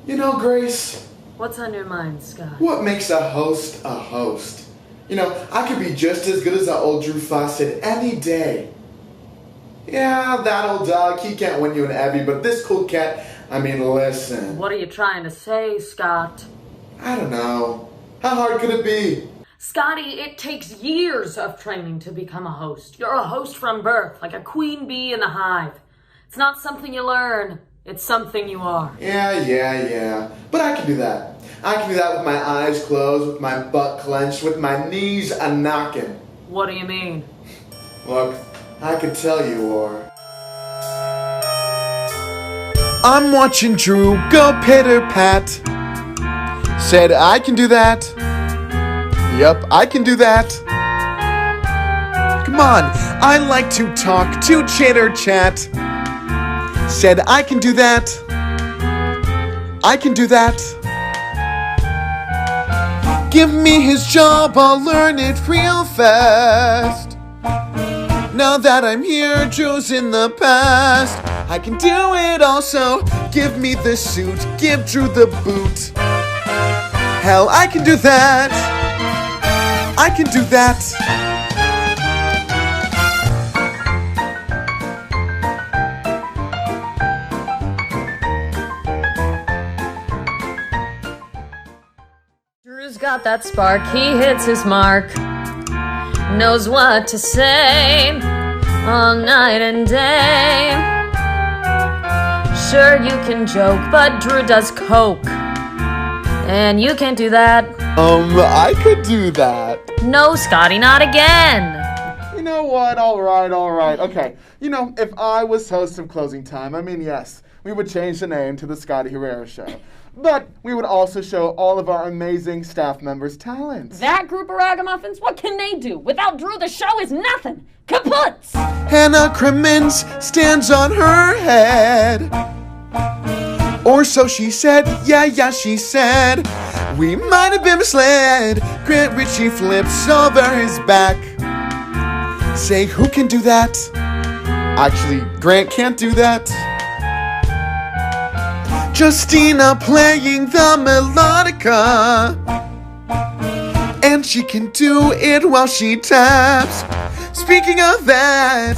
You know, Grace, What's on your mind, Scott? what makes a host a host? You know, I could be just as good as that old Drew Fawcett any day. Yeah, that old dog, he can't win you an Abby, but this cool cat, I mean, listen. What are you trying to say, Scott? I don't know. How hard could it be? Scotty, it takes years of training to become a host. You're a host from birth, like a queen bee in the hive. It's not something you learn, it's something you are. Yeah. But I can do that. I can do that with my eyes closed, with my butt clenched, with my knees a-knocking. What do you mean? Look, I could tell you, or... I'm watching Drew go pitter-pat. Said I can do that. Yep, I can do that. Come on, I like to talk, to chitter-chat. Said I can do that. I can do that. Give me his job, I'll learn it real fast. Now that I'm here, Drew's in the past. I can do it also. Give me the suit, give Drew the boot. Hell, I can do that. I can do that. Drew's got that spark, he hits his mark. Knows what to say all night and day. Sure, you can joke, but Drew does coke. And you can't do that. I could do that. No, Scotty, not again. You know what? All right. Okay. You know, if I was host of Closing Time, I mean, yes, we would change the name to the Scotty Herrera Show. But we would also show all of our amazing staff members' talents. That group of ragamuffins, what can they do? Without Drew, the show is nothing. Kaput! Hannah Crimmins stands on her head. Or so she said, yeah, she said. We might have been misled. Grant Ritchie flips over his back. Say, who can do that? Actually, Grant can't do that. Justina playing the melodica. And she can do it while she taps. Speaking of that,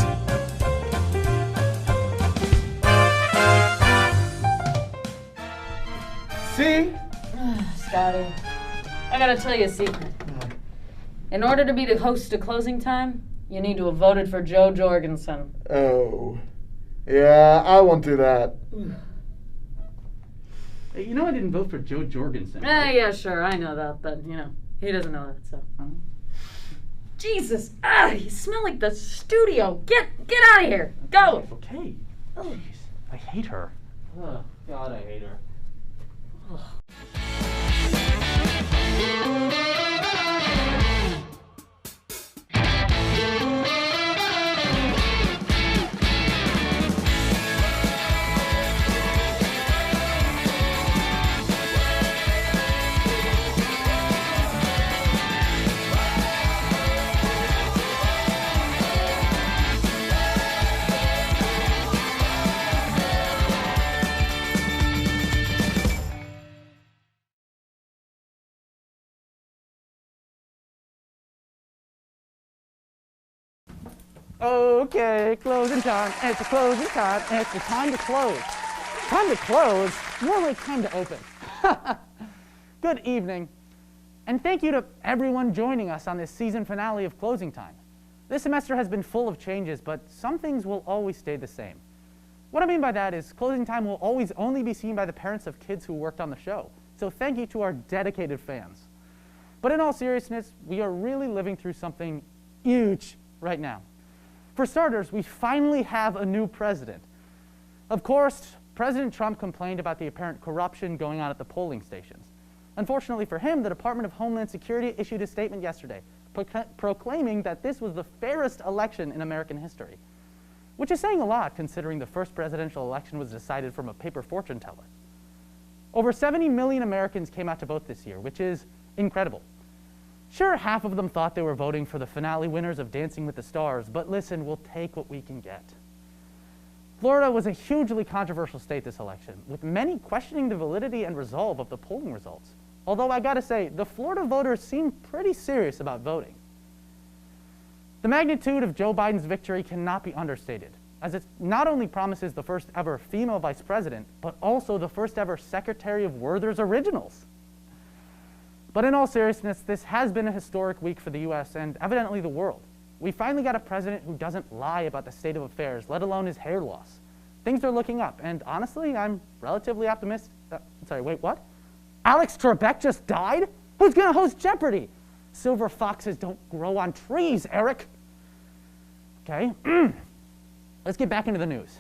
see? Scotty, I gotta tell you a secret. In order to be the host of Closing Time, you need to have voted for Joe Jorgensen. Oh. Yeah, I won't do that. Hey, you know I didn't vote for Joe Jorgensen. Right? Yeah, sure, I know that, but, you know, he doesn't know that, so. Huh? Jesus! You smell like the studio! Get out of here! Go! Okay. Oh. Jeez, I hate her. Oh, God, I hate her. Okay, closing time. It's a closing time. It's the time to close. Time to close? More like time to open. Good evening, and thank you to everyone joining us on this season finale of Closing Time. This semester has been full of changes, but some things will always stay the same. What I mean by that is Closing Time will always only be seen by the parents of kids who worked on the show. So thank you to our dedicated fans. But in all seriousness, we are really living through something huge right now. For starters, we finally have a new president. Of course, President Trump complained about the apparent corruption going on at the polling stations. Unfortunately for him, the Department of Homeland Security issued a statement yesterday proclaiming that this was the fairest election in American history, which is saying a lot considering the first presidential election was decided from a paper fortune teller. Over 70 million Americans came out to vote this year, which is incredible. Sure, half of them thought they were voting for the finale winners of Dancing with the Stars, but listen, we'll take what we can get. Florida was a hugely controversial state this election, with many questioning the validity and resolve of the polling results. Although I gotta say, the Florida voters seem pretty serious about voting. The magnitude of Joe Biden's victory cannot be understated, as it not only promises the first ever female vice president, but also the first ever Secretary of Werther's Originals. But in all seriousness, this has been a historic week for the US and evidently the world. We finally got a president who doesn't lie about the state of affairs, let alone his hair loss. Things are looking up, and honestly, I'm relatively optimistic. Sorry, wait, what? Alex Trebek just died? Who's gonna host Jeopardy! Silver foxes don't grow on trees, Eric. Okay, let's get back into the news.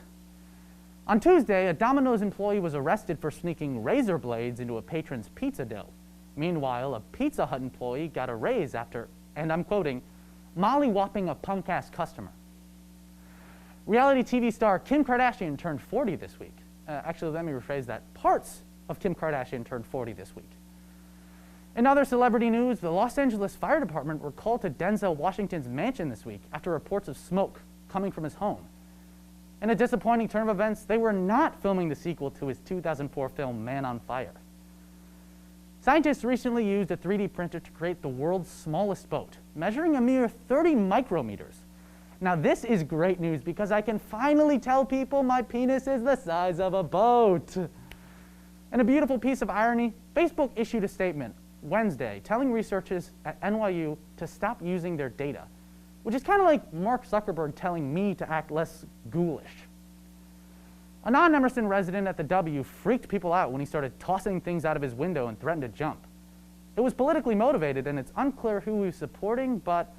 On Tuesday, a Domino's employee was arrested for sneaking razor blades into a patron's pizza dough. Meanwhile, a Pizza Hut employee got a raise after, and I'm quoting, molly-whopping a punk-ass customer. Reality TV star Kim Kardashian turned 40 this week. Actually, let me rephrase that. Parts of Kim Kardashian turned 40 this week. In other celebrity news, the Los Angeles Fire Department were called to Denzel Washington's mansion this week after reports of smoke coming from his home. In a disappointing turn of events, they were not filming the sequel to his 2004 film Man on Fire. Scientists recently used a 3D printer to create the world's smallest boat, measuring a mere 30 micrometers. Now this is great news because I can finally tell people my penis is the size of a boat. And a beautiful piece of irony, Facebook issued a statement Wednesday telling researchers at NYU to stop using their data, which is kind of like Mark Zuckerberg telling me to act less ghoulish. A non-Emerson resident at the W freaked people out when he started tossing things out of his window and threatened to jump. It was politically motivated, and it's unclear who he was supporting, but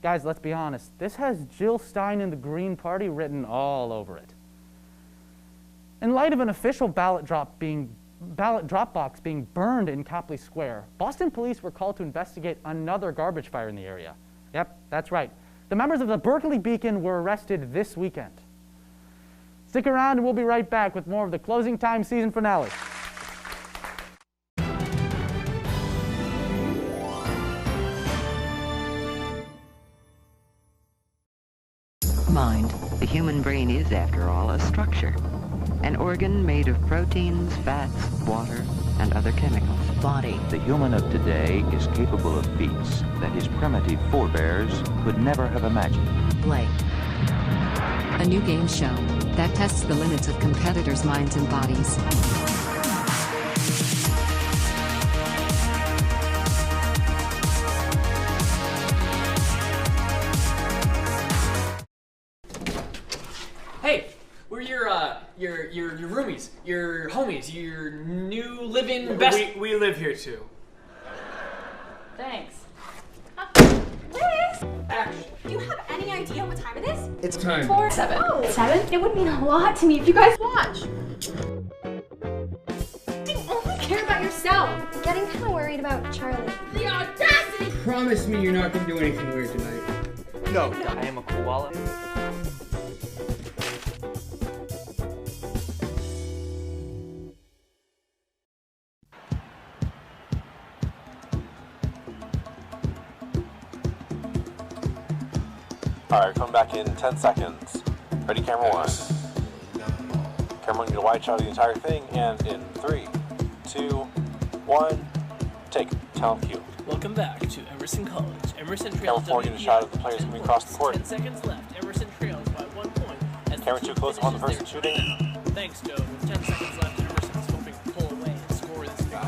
guys, let's be honest, this has Jill Stein and the Green Party written all over it. In light of an official ballot drop box being burned in Copley Square, Boston police were called to investigate another garbage fire in the area. Yep, that's right. The members of the Berkeley Beacon were arrested this weekend. Stick around and we'll be right back with more of the Closing Time season finale. Mind. The human brain is, after all, a structure. An organ made of proteins, fats, water, and other chemicals. Body. The human of today is capable of feats that his primitive forebears could never have imagined. Play. A new game show that tests the limits of competitors' minds and bodies. Hey, we're your roomies, your homies, your new living best. We live here too. Thanks. Liz! Action. Do you have any idea what time it is? It's time. 7. Oh, 7? It would mean a lot to me if you guys watch. You only care about yourself. I'm getting kind of worried about Charlie. The audacity! Promise me you're not gonna do anything weird tonight. No, I am a koala. Alright, come back in 10 seconds. Ready, camera 1. Camera 1, get a wide shot of the entire thing, and in 3, 2, 1, take talent cue. Welcome back to Emerson College. Emerson Camera trails 4, get a shot of the players coming across the court. 10 seconds left. Emerson trails by 1 point. As Camera the 2 team close upon the person finishes shooting. their timeout. Thanks, Joe. With 10 seconds left, Emerson is hoping to pull away and score this game.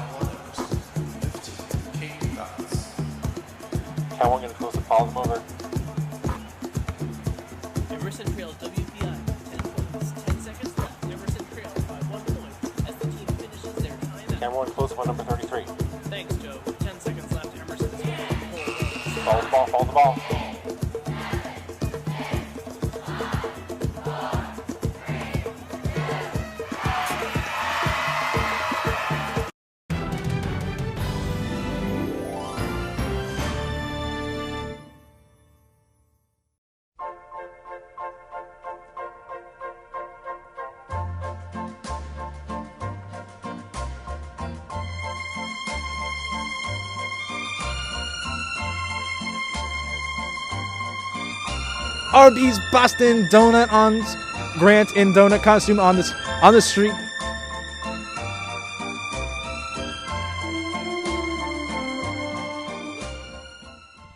Camera 1, get a close up, follow them over. Emerson trails WPI by 10 points. 10 seconds left. Emerson trails by 1 point as the team finishes their timeout. Camera 1, close up on number 33. Thanks, Joe. With 10 seconds left, Emerson is hoping to pull away. Follow the ball, follow the ball. Arby's Boston Donut on Grant in donut costume on the street.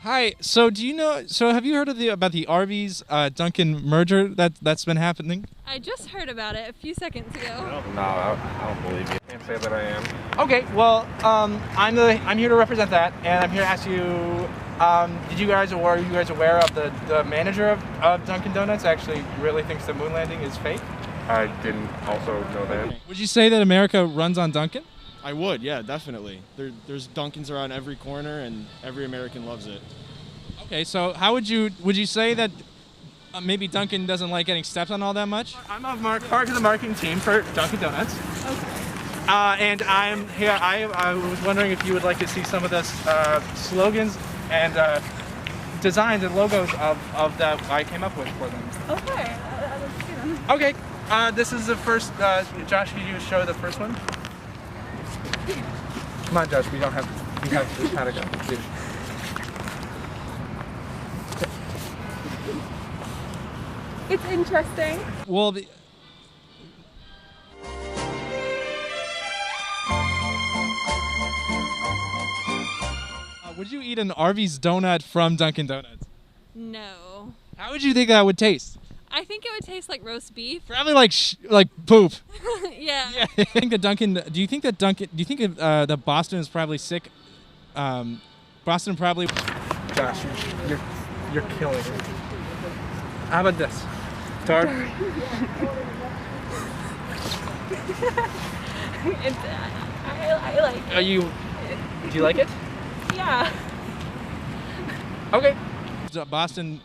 Hi. So do you know? So have you heard of about the Arby's Dunkin' merger that's been happening? I just heard about it a few seconds ago. No, I don't believe you. Can't say that I am. Okay. Well, I'm here to represent that, and I'm here to ask you. Were you guys aware of the manager of Dunkin' Donuts actually really thinks the moon landing is fake? I didn't also know that. Would you say that America runs on Dunkin'? I would, yeah, definitely. There's Dunkins around every corner, and every American loves it. Okay, so how would you say that maybe Dunkin' doesn't like getting stepped on all that much? I'm part of the marketing team for Dunkin' Donuts. Okay. And I'm here. I was wondering if you would like to see some of the slogans and designs and logos of that I came up with for them. Okay, let's see them. Okay, this is the first. Josh, could you show the first one? Come on, Josh. We have to go. It's interesting. Well, would you eat an Arby's donut from Dunkin' Donuts? No. How would you think that would taste? I think it would taste like roast beef. Probably like poop. Yeah. Yeah. I think that Dunkin'. Do you think that Boston is probably sick? Boston probably. Josh, you're killing it. How about this? Tar? I like it. Do you like it? Yeah. Okay. The Boston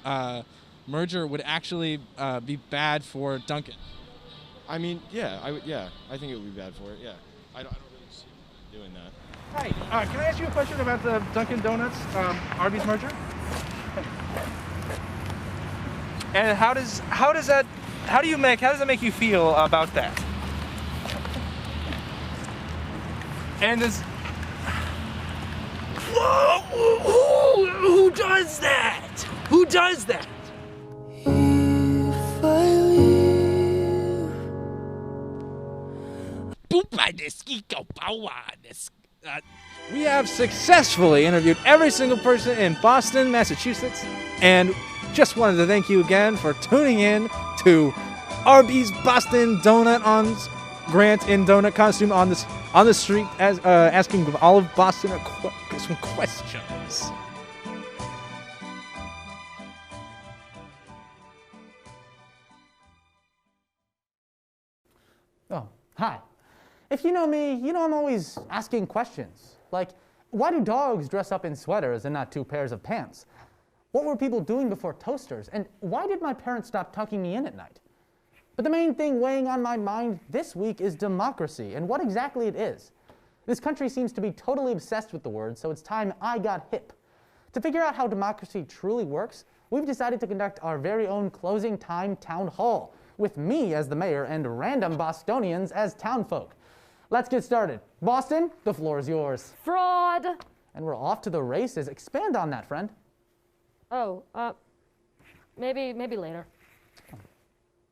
merger would actually be bad for Dunkin'. I mean, yeah, I think it would be bad for it. Yeah, I don't really see doing that. Hi, can I ask you a question about the Dunkin' Donuts Arby's merger? And how does that make you feel about that? And who does that? Who does that? If I leave, we have successfully interviewed every single person in Boston, Massachusetts, and just wanted to thank you again for tuning in to Arby's Boston Donut on Grant in donut costume on the street, as asking all of Boston some questions. Oh, hi. If you know me, you know I'm always asking questions. Like, why do dogs dress up in sweaters and not 2 pairs of pants? What were people doing before toasters? And why did my parents stop tucking me in at night? But the main thing weighing on my mind this week is democracy and what exactly it is. This country seems to be totally obsessed with the word, so it's time I got hip. To figure out how democracy truly works, we've decided to conduct our very own closing time town hall, with me as the mayor and random Bostonians as townfolk. Let's get started. Boston, the floor is yours. Fraud! And we're off to the races. Expand on that, friend. Oh, maybe later.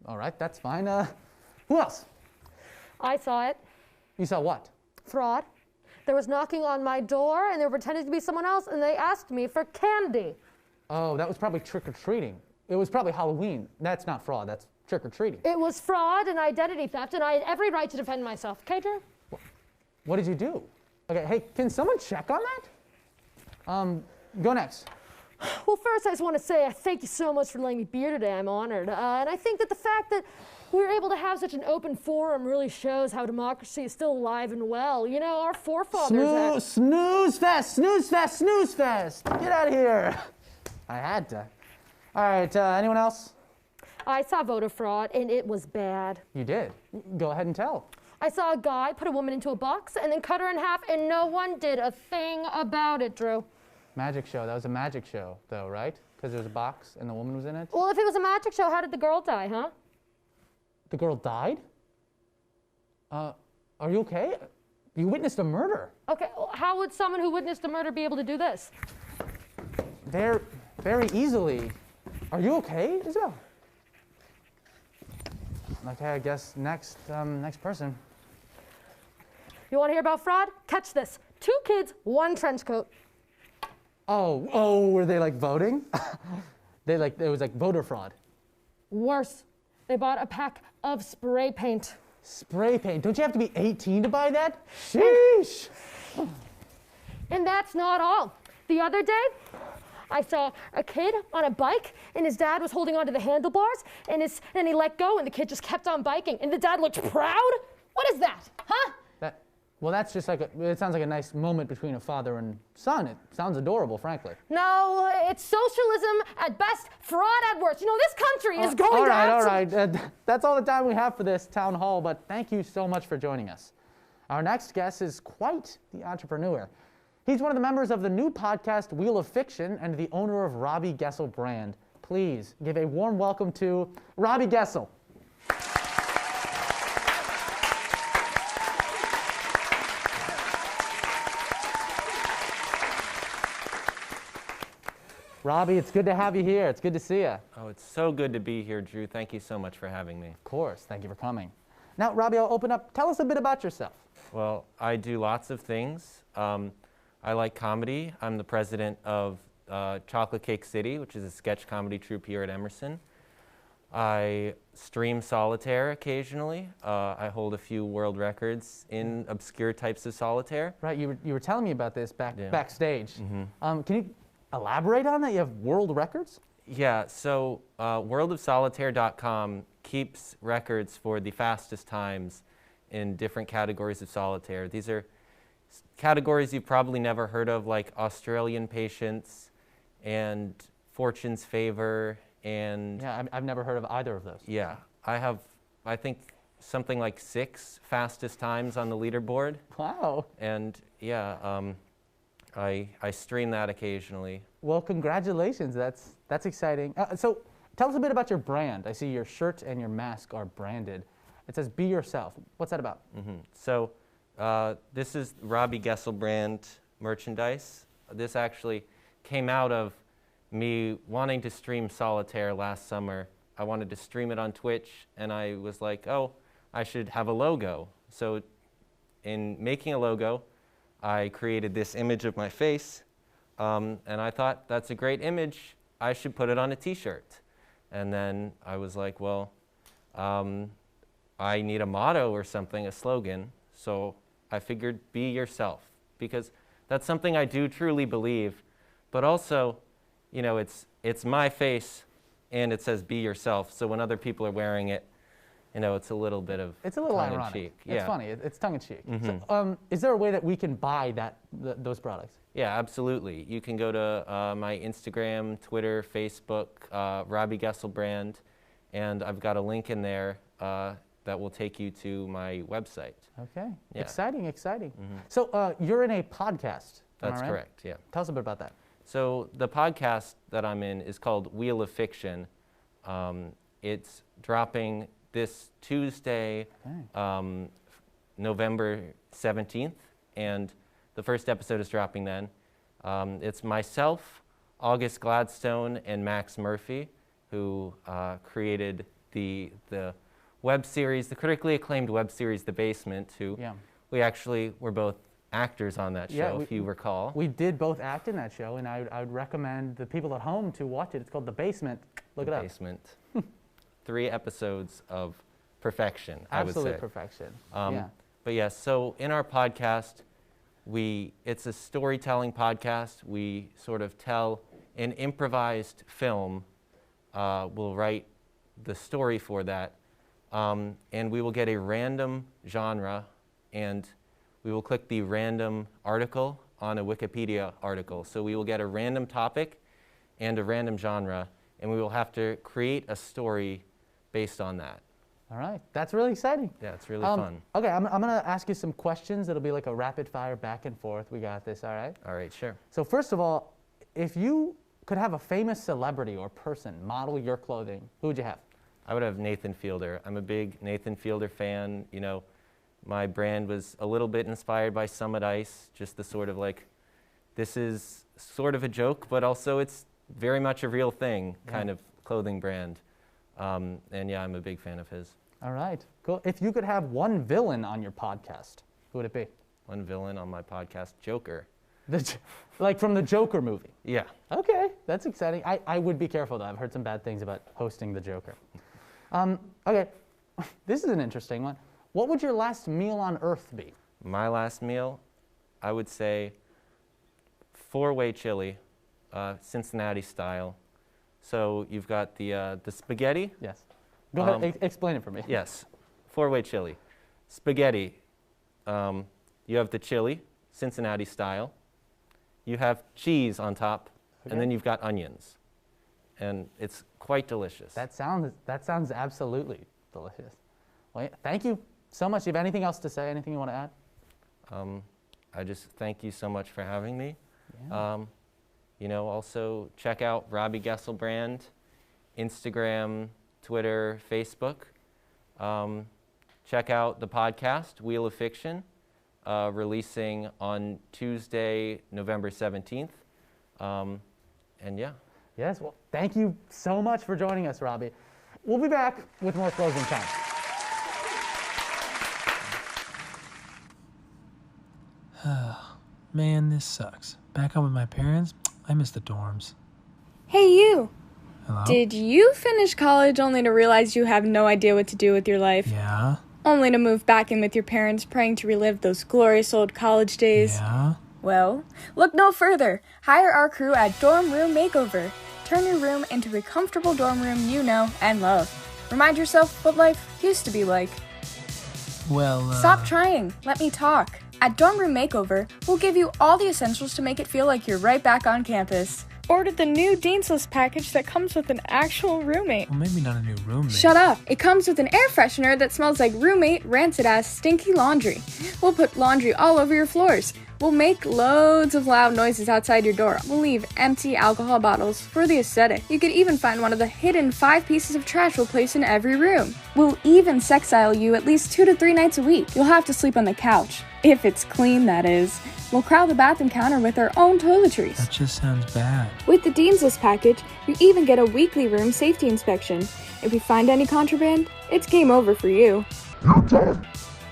All right, that's fine. Who else? I saw it. You saw what? Fraud. There was knocking on my door, and they were pretending to be someone else, and they asked me for candy. Oh, that was probably trick-or-treating. It was probably Halloween. That's not fraud, that's trick-or-treating. It was fraud and identity theft, and I had every right to defend myself. Okay, Drew? What did you do? Okay, hey, can someone check on that? Go next. Well, first I just want to say thank you so much for letting me be here today. I'm honored. And I think that the fact that we were able to have such an open forum really shows how democracy is still alive and well. You know, our forefathers... Snooze fest! Snooze fest! Snooze fest! Get out of here! I had to. All right, anyone else? I saw voter fraud, and it was bad. You did? Go ahead and tell. I saw a guy put a woman into a box and then cut her in half, and no one did a thing about it, Drew. Magic show. That was a magic show, though, right? Because there was a box and the woman was in it? Well, if it was a magic show, how did the girl die, huh? The girl died? Are you okay? You witnessed a murder. Okay, well, how would someone who witnessed a murder be able to do this? Very easily. Are you okay, Isabel? Okay, I guess next person. You want to hear about fraud? Catch this. 2 kids, 1 trench coat. Oh, were they like voting? It was like voter fraud. Worse, they bought a pack of spray paint. Spray paint? Don't you have to be 18 to buy that? Sheesh! And that's not all. The other day, I saw a kid on a bike, and his dad was holding onto the handlebars, and he let go, and the kid just kept on biking, and the dad looked proud. What is that, huh? Well, that's just like it sounds like a nice moment between a father and son. It sounds adorable, frankly. No, it's socialism at best, fraud at worst. You know, this country is going all right, down. All right. That's all the time we have for this town hall, but thank you so much for joining us. Our next guest is quite the entrepreneur. He's one of the members of the new podcast Wheel of Fiction and the owner of Robbie Gessel brand. Please give a warm welcome to Robbie Gessel. Robbie, it's good to have you here. It's good to see you. Oh, it's so good to be here, Drew. Thank you so much for having me. Of course. Thank you for coming. Now, Robbie, I'll open up. Tell us a bit about yourself. Well, I do lots of things. I like comedy. I'm the president of Chocolate Cake City, which is a sketch comedy troupe here at Emerson. I stream solitaire occasionally. I hold a few world records in obscure types of solitaire. Right. You were telling me about this backstage. Mm-hmm. Can you elaborate on that? You have world records? Yeah, so worldofsolitaire.com keeps records for the fastest times in different categories of solitaire. These are categories you've probably never heard of, like Australian Patience and Fortune's Favor and... Yeah, I've never heard of either of those. Yeah, I have, I think, something like 6 fastest times on the leaderboard. Wow. And yeah, I stream that occasionally. Well, congratulations. That's exciting. So tell us a bit about your brand. I see your shirt and your mask are branded. It says "Be Yourself." What's that about? Mm-hmm. So this is Robbie Gessel brand merchandise. This actually came out of me wanting to stream solitaire last summer. I wanted to stream it on Twitch, and I was like, oh, I should have a logo. So in making a logo, I created this image of my face, and I thought, that's a great image. I should put it on a t-shirt. And then I was like, well, I need a motto or something, a slogan. So I figured, be yourself, because that's something I do truly believe. But also, you know, it's my face, and it says be yourself. So when other people are wearing it, you know, it's a little bit of It's a little ironic. tongue-in-cheek. It's funny. It's tongue-in-cheek. Mm-hmm. So, is there a way that we can buy those products? Yeah, absolutely. You can go to my Instagram, Twitter, Facebook, Robbie Gessel brand, and I've got a link in there that will take you to my website. Okay. Yeah. Exciting, exciting. Mm-hmm. So you're in a podcast. That's right? correct, yeah. Tell us a bit about that. So the podcast that I'm in is called Wheel of Fiction. It's dropping this Tuesday, November 17th, and the first episode is dropping then. It's myself, August Gladstone, and Max Murphy, who created the web series, the critically acclaimed web series, The Basement, who we actually were both actors on that show, if you recall. We did both act in that show, and I would recommend the people at home to watch it. It's called The Basement. Look it up. The Basement. 3 episodes of perfection, I would say. Absolute perfection. Yeah. But yes, so in our podcast, it's a storytelling podcast. We sort of tell an improvised film. We'll write the story for that. And we will get a random genre, and we will click the random article on a Wikipedia article. So we will get a random topic and a random genre, and we will have to create a story based on that. All right. That's really exciting. Yeah, it's really fun. Okay, I'm going to ask you some questions. It'll be like a rapid fire back and forth. We got this, all right? All right, sure. So first of all, if you could have a famous celebrity or person model your clothing, who would you have? I would have Nathan Fielder. I'm a big Nathan Fielder fan. You know, my brand was a little bit inspired by Summit Ice, just the sort of like, this is sort of a joke, but also it's very much a real thing kind of clothing brand. And yeah, I'm a big fan of his. All right, cool. If you could have one villain on your podcast, who would it be? One villain on my podcast, Joker. Like from the Joker movie? Yeah. Okay, that's exciting. I would be careful, though. I've heard some bad things about hosting the Joker. Okay, this is an interesting one. What would your last meal on Earth be? My last meal, I would say 4-way chili, Cincinnati style. So you've got the spaghetti. Yes. Go ahead, explain it for me. Yes, 4-way chili. Spaghetti, you have the chili, Cincinnati style. You have cheese on top, and then you've got onions. And it's quite delicious. That sounds absolutely delicious. Well, thank you so much. Do you have anything else to say? Anything you want to add? I just thank you so much for having me. Yeah. Also check out Robbie Gesselbrand, Instagram, Twitter, Facebook. Check out the podcast, Wheel of Fiction, releasing on Tuesday, November 17th. And yeah. Yes, well, thank you so much for joining us, Robbie. We'll be back with more closing time. Man, this sucks. Back home with my parents, I miss the dorms. Hey, you. Hello? Did you finish college only to realize you have no idea what to do with your life? Yeah. Only to move back in with your parents, praying to relive those glorious old college days? Yeah. Well, look no further. Hire our crew at Dorm Room Makeover. Turn your room into a comfortable dorm room you know and love. Remind yourself what life used to be like. Well, Stop trying. Let me talk. At Dorm Room Makeover, we'll give you all the essentials to make it feel like you're right back on campus. Order the new Dean's List package that comes with an actual roommate. Well, maybe not a new roommate. Shut up. It comes with an air freshener that smells like roommate rancid-ass stinky laundry. We'll put laundry all over your floors. We'll make loads of loud noises outside your door. We'll leave empty alcohol bottles for the aesthetic. You could even find one of the hidden 5 pieces of trash we'll place in every room. We'll even sexile you at least 2 to 3 nights a week. You'll have to sleep on the couch. If it's clean, that is. We'll crowd the bathroom counter with our own toiletries. That just sounds bad. With the Dean's List package, you even get a weekly room safety inspection. If we find any contraband, it's game over for you.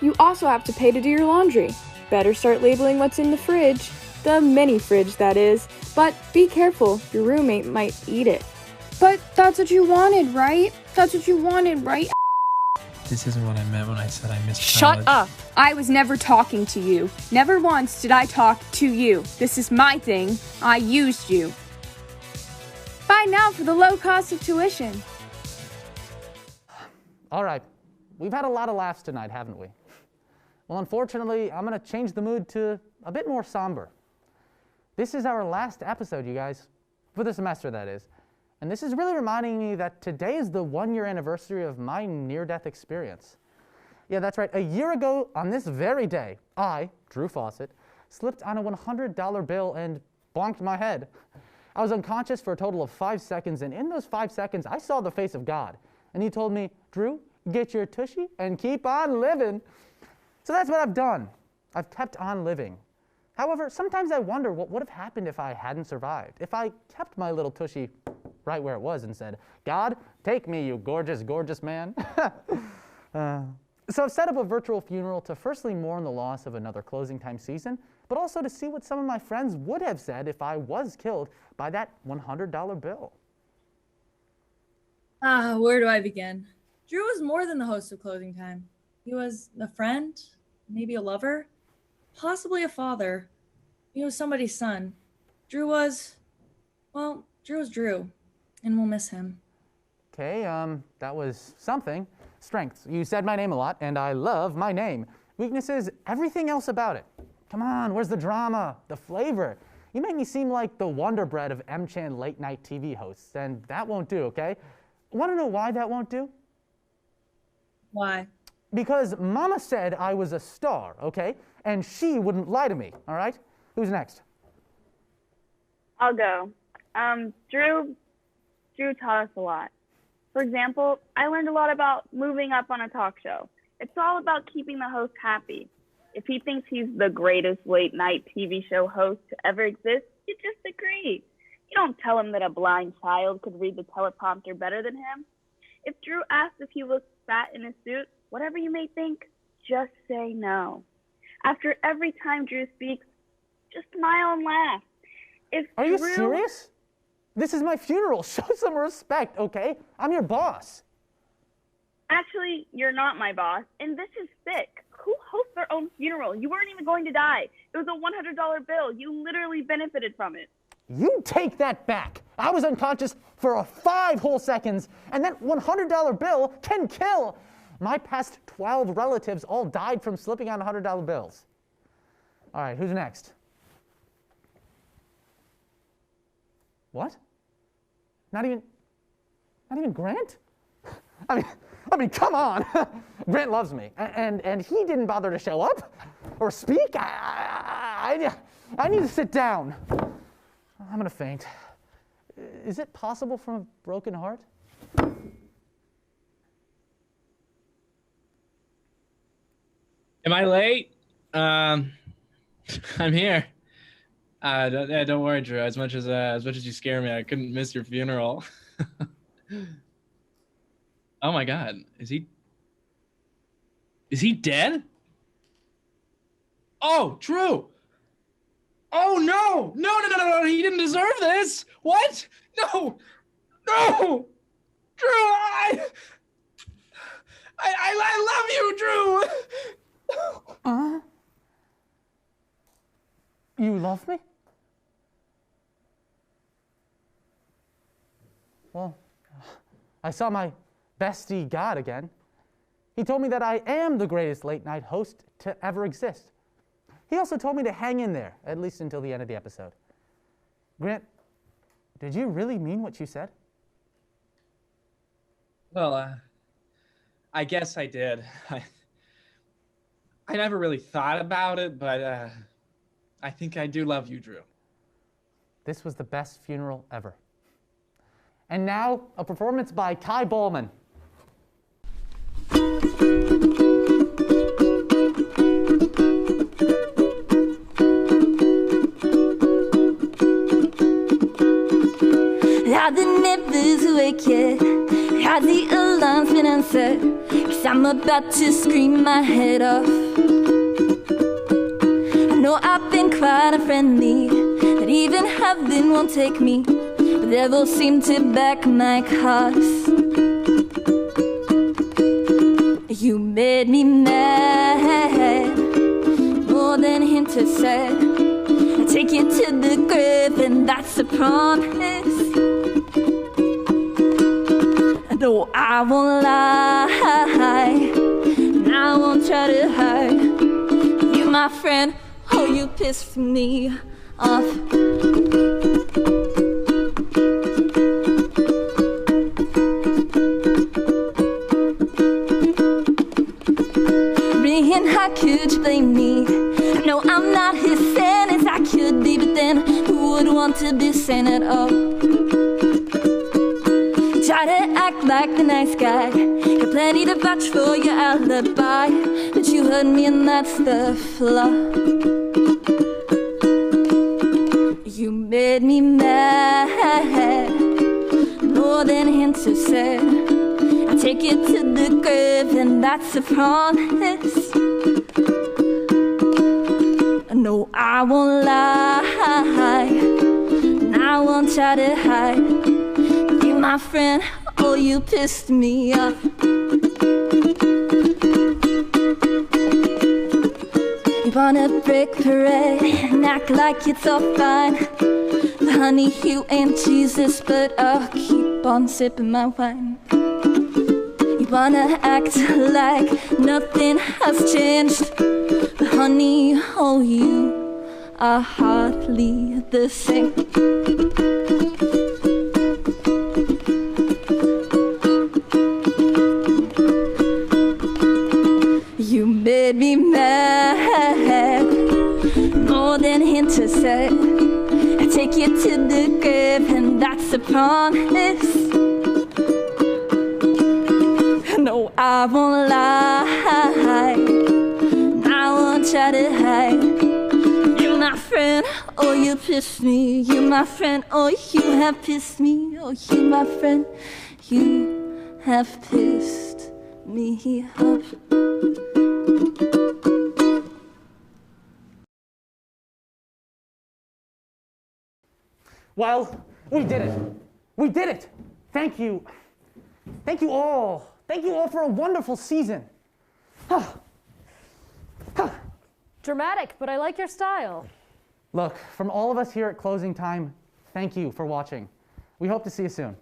You also have to pay to do your laundry. Better start labeling what's in the fridge. The mini fridge, that is. But be careful, your roommate might eat it. But that's what you wanted, right? That's what you wanted, right? This isn't what I meant when I said I missed college. Shut up! I was never talking to you. Never once did I talk to you. This is my thing. I used you. Buy now for the low cost of tuition. All right, we've had a lot of laughs tonight, haven't we? Well, unfortunately, I'm going to change the mood to a bit more somber. This is our last episode, you guys, for the semester, that is. And this is really reminding me that today is the 1-year anniversary of my near-death experience. Yeah, that's right. A year ago, on this very day, I, Drew Fawcett, slipped on a $100 bill and bonked my head. I was unconscious for a total of 5 seconds, and in those 5 seconds, I saw the face of God. And he told me, Drew, get your tushy and keep on living. So that's what I've done. I've kept on living. However, sometimes I wonder what would have happened if I hadn't survived, if I kept my little tushy right where it was and said, God, take me, you gorgeous, gorgeous man. So I've set up a virtual funeral to firstly mourn the loss of another closing time season, but also to see what some of my friends would have said if I was killed by that $100 bill. Where do I begin? Drew was more than the host of Closing Time. He was a friend, maybe a lover, possibly a father. He was somebody's son. Drew was Drew, and we'll miss him. Okay, that was something. Strengths. You said my name a lot, and I love my name. Weaknesses, everything else about it. Come on, where's the drama, the flavor? You make me seem like the Wonder Bread of M-Chan late-night TV hosts, and that won't do, okay? Want to know why that won't do? Why? Because Mama said I was a star, okay? And she wouldn't lie to me, all right? Who's next? I'll go. Drew taught us a lot. For example, I learned a lot about moving up on a talk show. It's all about keeping the host happy. If he thinks he's the greatest late night TV show host to ever exist, you just agree. You don't tell him that a blind child could read the teleprompter better than him. If Drew asked if he was fat in a suit, whatever you may think, just say no. After every time Drew speaks, just smile and laugh. Are you serious? This is my funeral. Show some respect, okay? I'm your boss. Actually, you're not my boss, and this is sick. Who hosts their own funeral? You weren't even going to die. It was a $100 bill. You literally benefited from it. You take that back. I was unconscious for 5 whole seconds, and that $100 bill can kill. My past 12 relatives all died from slipping on $100 bills. All right, who's next? What? Not even Grant? I mean, come on. Grant loves me, and he didn't bother to show up or speak. I need to sit down. I'm gonna faint. Is it possible from a broken heart? Am I late? I'm here. Don't worry, Drew. As much as you scare me, I couldn't miss your funeral. Oh my God, is he dead? Oh, Drew. Oh no! No! He didn't deserve this. What? No! Drew, I love you, Drew. You love me? Well, I saw my bestie God again. He told me that I am the greatest late night host to ever exist. He also told me to hang in there, at least until the end of the episode. Grant, did you really mean what you said? Well, I guess I did. I never really thought about it, but I think I do love you, Drew. This was the best funeral ever. And now, a performance by Kai Ballman. Had the neighbors awake yet? Had the alarms been unset? 'Cause I'm about to scream my head off. I know I've been quite unfriendly, that even heaven won't take me, but devils seem to back my cause. You made me mad, more than hint to said. I take you to the grave, and that's a promise. No, I won't lie, and I won't try to hide. You, my friend, oh, you pissed me off. Ringing, how could you blame me? No, I'm not as sane as I could be, but then who would want to be sane at all? Try to act like the nice guy, got plenty to vouch for your alibi, but you hurt me and that's the flaw. You made me mad, more than hints have said. I take you to the grave, and that's a promise. No, I won't lie, and I won't try to hide. You, my friend, oh, you pissed me off. You wanna break parade and act like it's all fine. But honey, you ain't Jesus, but I'll keep on sipping my wine. You wanna act like nothing has changed, but honey, oh, you are hardly the same. You made me mad, more than hint to say. I take you to the grave, and that's a promise. No, I won't lie, I won't try to hide. You, my friend, oh, you pissed me. You, my friend, oh, you have pissed me. Oh, you, my friend, you have pissed me up. Well, we did it. We did it. Thank you. Thank you all. Thank you all for a wonderful season. Dramatic, but I like your style. Look, from all of us here at Closing Time, thank you for watching. We hope to see you soon.